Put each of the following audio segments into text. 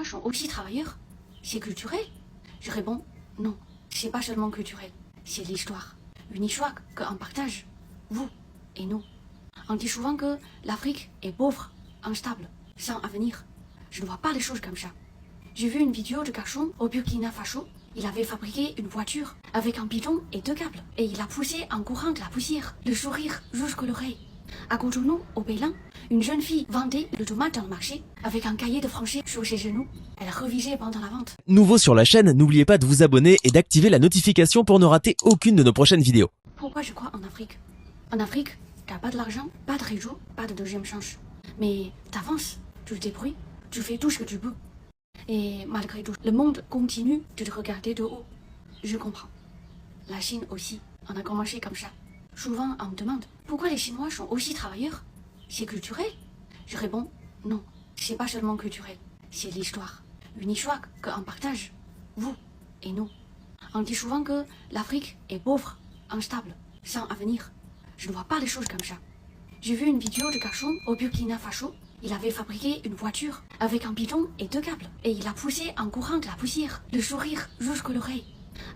Chinois sont aussi travailleurs? C'est culturel? Je réponds non, c'est pas seulement culturel, c'est l'histoire. Une histoire qu'on partage, vous et nous. On dit souvent que l'Afrique est pauvre, instable, sans avenir. Je ne vois pas les choses comme ça. J'ai vu une vidéo de garçon au Burkina Faso. Il avait fabriqué une voiture avec un bidon et 2 câbles. Et il a poussé en courant de la poussière, le sourire jusqu'à l'oreille. À Cotonou, au Bénin, une jeune fille vendait le tomate dans le marché avec un cahier de français sur ses genoux. Elle révisait pendant la vente. Nouveau sur la chaîne, n'oubliez pas de vous abonner et d'activer la notification pour ne rater aucune de nos prochaines vidéos. Pourquoi je crois en Afrique? En Afrique, t'as pas de l'argent, pas de réseau, pas de deuxième chance. Mais t'avances, tu te débrouilles, tu fais tout ce que tu peux. Et malgré tout, le monde continue de te regarder de haut. Je comprends. La Chine aussi, on a commencé comme ça. Souvent, on me demande pourquoi les Chinois sont aussi travailleurs? C'est culturel? Je réponds non, c'est pas seulement culturel, c'est l'histoire. Une histoire qu'on partage, vous et nous. On dit souvent que l'Afrique est pauvre, instable, sans avenir. Je ne vois pas les choses comme ça. J'ai vu une vidéo de garçon au Burkina Faso. Il avait fabriqué une voiture avec un bidon et 2 câbles. Et il a poussé en courant de la poussière, le sourire jusqu'à l'oreille.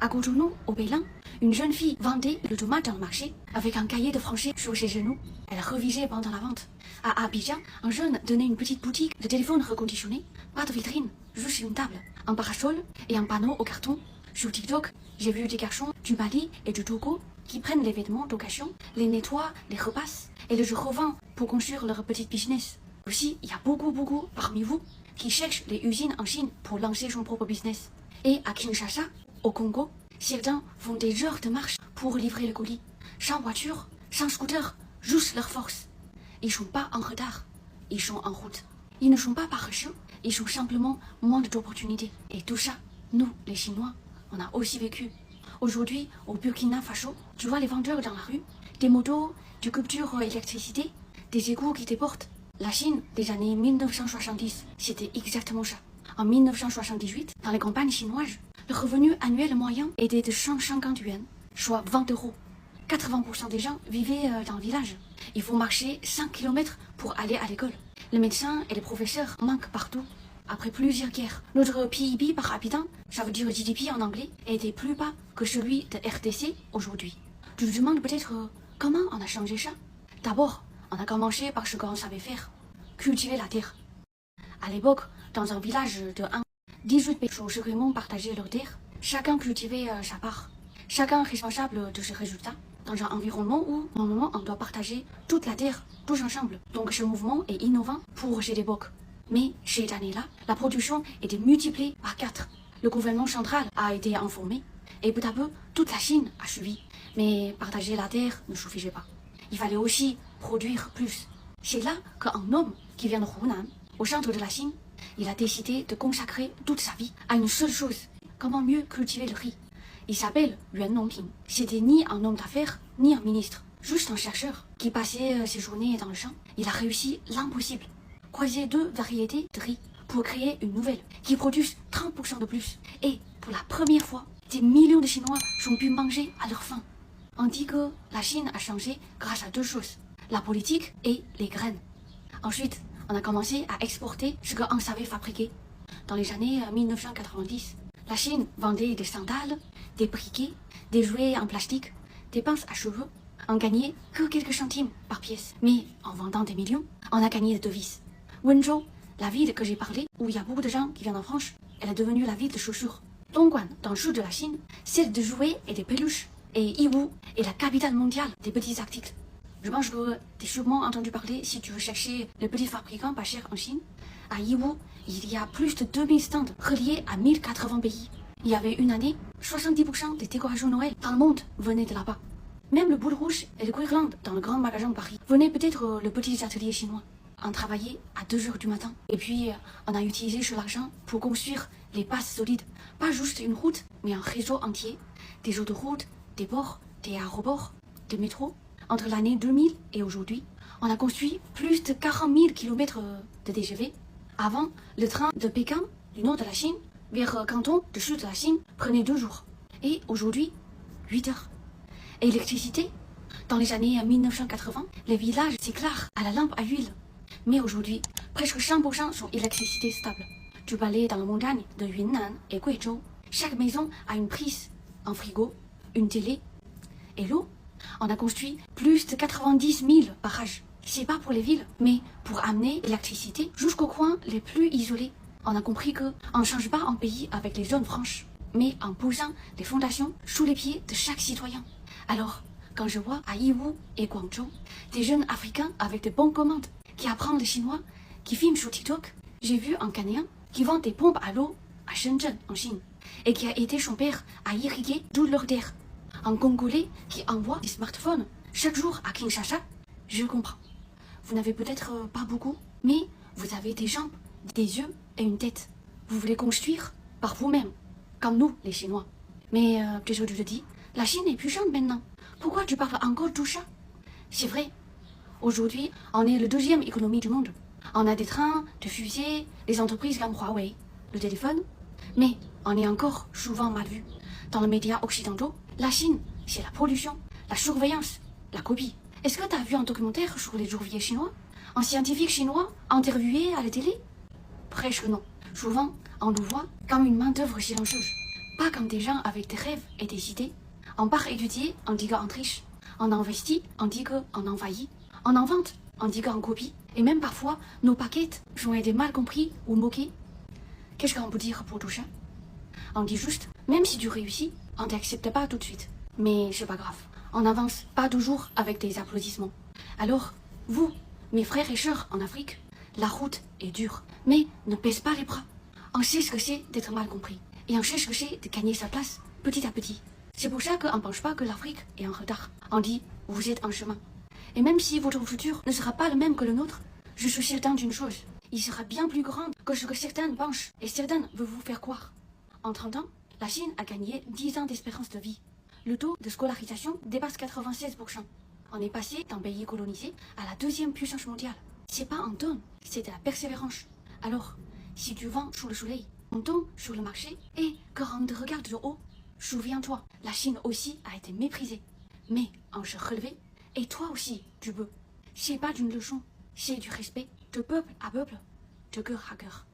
À Cotonou, au Bénin, une jeune fille vendait le tomate dans le marché avec un cahier de français sur ses genoux. Elle révisait pendant la vente. À Abidjan, un jeune tenait une petite boutique de téléphone reconditionné. Pas de vitrine, juste une table, un parasol et un panneau au carton. Sur TikTok, j'ai vu des garçons du Mali et du Togo qui prennent les vêtements d'occasion, les nettoient, les repassent et les revendent pour construire leur petit business. Aussi, il y a beaucoup parmi vous qui cherchent les usines en Chine pour lancer son propre business. Et à Kinshasa, au Congo, certains font des heures de marche pour livrer le colis. Sans voiture, sans scooter, juste leur force. Ils sont pas en retard, ils sont en route. Ils ne sont pas paresseux, ils ont simplement moins d'opportunités. Et tout ça, nous, les Chinois, on a aussi vécu. Aujourd'hui, au Burkina Faso, tu vois les vendeurs dans la rue, des motos, des coupures électricité, des égouts qui déportent. La Chine des années 1970, c'était exactement ça. En 1978, dans les campagnes chinoises, le revenu annuel moyen était de 150 yuan, soit 20 euros. 80% des gens vivaient dans le village. Il faut marcher 5 km pour aller à l'école. Les médecins et les professeurs manquent partout. Après plusieurs guerres, notre PIB par habitant, ça veut dire GDP en anglais, était plus bas que celui de RDC aujourd'hui. Tu te demandes peut-être comment on a changé ça? D'abord, on a commencé par ce qu'on savait faire, cultiver la terre. À l'époque, dans un village de 18 personnes secrètement partageaient leur terre, chacun cultivait sa part, chacun responsable de ses résultats, dans un environnement où, normalement, on doit partager toute la terre, tous ensemble. Donc ce mouvement est innovant pour cette époque. Mais cette année-là, la production était multipliée par 4. Le gouvernement central a été informé, et peu à peu, toute la Chine a suivi. Mais partager la terre ne suffisait pas. Il fallait aussi produire plus. C'est là qu'un homme qui vient de Hunan, au centre de la Chine, il a décidé de consacrer toute sa vie à une seule chose, comment mieux cultiver le riz. Il s'appelle Yuan Nongping. C'était ni un homme d'affaires, ni un ministre, juste un chercheur qui passait ses journées dans le champ. Il a réussi l'impossible, croiser 2 variétés de riz pour créer une nouvelle qui produise 30% de plus. Et pour la première fois, des millions de Chinois ont pu manger à leur faim. On dit que la Chine a changé grâce à 2 choses, la politique et les graines. Ensuite, on a commencé à exporter ce qu'on savait fabriquer. Dans les années 1990, la Chine vendait des sandales, des briquets, des jouets en plastique, des pinces à cheveux. On gagnait que quelques centimes par pièce. Mais en vendant des millions, on a gagné des devises. Wenzhou, la ville que j'ai parlé, où il y a beaucoup de gens qui viennent en France, elle est devenue la ville de chaussures. Dongguan, dans le sud de la Chine, celle de jouets et des peluches. Et Yiwu est la capitale mondiale des petits articles. Je pense que tu as sûrement entendu parler, si tu veux chercher les petits fabricants pas chers en Chine. À Yiwu, il y a plus de 2000 stands reliés à 1080 pays. Il y avait une année, 70% des décorations Noël dans le monde venaient de là-bas. Même le boule rouge et le guirlande dans le grand magasin de Paris venaient peut-être le petit atelier chinois. On travaillait à 2 h du matin. Et puis, on a utilisé cet argent pour construire les passes solides. Pas juste une route, mais un réseau entier. Des autoroutes, des ports, des aéroports, des métros. Entre l'année 2000 et aujourd'hui, on a construit plus de 40 000 km de TGV. Avant, le train de Pékin, du nord de la Chine, vers Canton, du sud de la Chine, prenait 2 jours. Et aujourd'hui, 8 heures. Et l'électricité, dans les années 1980, les villages s'éclairent à la lampe à huile. Mais aujourd'hui, presque 100% sont électricité stable. du balai dans la montagne de Yunnan et Guizhou. Chaque maison a une prise, un frigo, une télé. Et l'eau, on a construit plus de 90 000 barrages. C'est pas pour les villes, mais pour amener l'électricité jusqu'aux coins les plus isolés. On a compris qu'on ne change pas un pays avec les zones franches, mais en posant les fondations sous les pieds de chaque citoyen. Alors, quand je vois à Yiwu et Guangzhou des jeunes africains avec de bonnes commandes qui apprennent le chinois, qui filment sur TikTok, j'ai vu un Ghanéen qui vend des pompes à l'eau à Shenzhen, en Chine, et qui a aidé son père à irriguer tout leur terre. Un Congolais qui envoie des smartphones chaque jour à Kinshasa, je comprends. Vous n'avez peut-être pas beaucoup, mais vous avez des jambes, des yeux et une tête. Vous voulez construire par vous-même, comme nous, les Chinois. Mais déjà, je te dis, la Chine est puissante maintenant. Pourquoi tu parles encore de tout ça? C'est vrai. Aujourd'hui, on est le deuxième économie du monde. On a des trains, des fusées, des entreprises comme Huawei, le téléphone. Mais on est encore souvent mal vu. Dans les médias occidentaux, la Chine, c'est la pollution, la surveillance, la copie. Est-ce que tu as vu un documentaire sur les ouvriers chinois? Un scientifique chinois interviewé à la télé? Presque non. Souvent, on nous voit comme une main-d'œuvre silencieuse. Pas comme des gens avec des rêves et des idées. On part étudier, on dit qu'on triche. On investit, on dit qu'on envahit. On invente, on dit qu'on copie. Et même parfois, nos paquettes ont été mal compris ou moqués. Qu'est-ce qu'on peut dire pour tout ça? On dit juste, même si tu réussis, on ne t'accepte pas tout de suite. Mais c'est pas grave. On n'avance pas toujours avec des applaudissements. Alors, vous, mes frères et sœurs en Afrique, la route est dure. Mais ne baisse pas les bras. On sait ce que c'est d'être mal compris. Et on sait ce que c'est de gagner sa place petit à petit. C'est pour ça qu'on ne pense pas que l'Afrique est en retard. On dit, vous êtes en chemin. Et même si votre futur ne sera pas le même que le nôtre, je suis certain d'une chose. Il sera bien plus grand que ce que certains pensent et certains veulent vous faire croire. En 30 ans, la Chine a gagné 10 ans d'espérance de vie. Le taux de scolarisation dépasse 96%. On est passé d'un pays colonisé à la deuxième puissance mondiale. C'est pas un don, c'est de la persévérance. Alors, si tu vends sous le soleil, on tombe sur le marché et quand on te regarde de haut, souviens-toi, la Chine aussi a été méprisée. Mais on se relevait et toi aussi, tu peux. C'est pas d'une leçon, c'est du respect de peuple à peuple, de cœur à cœur.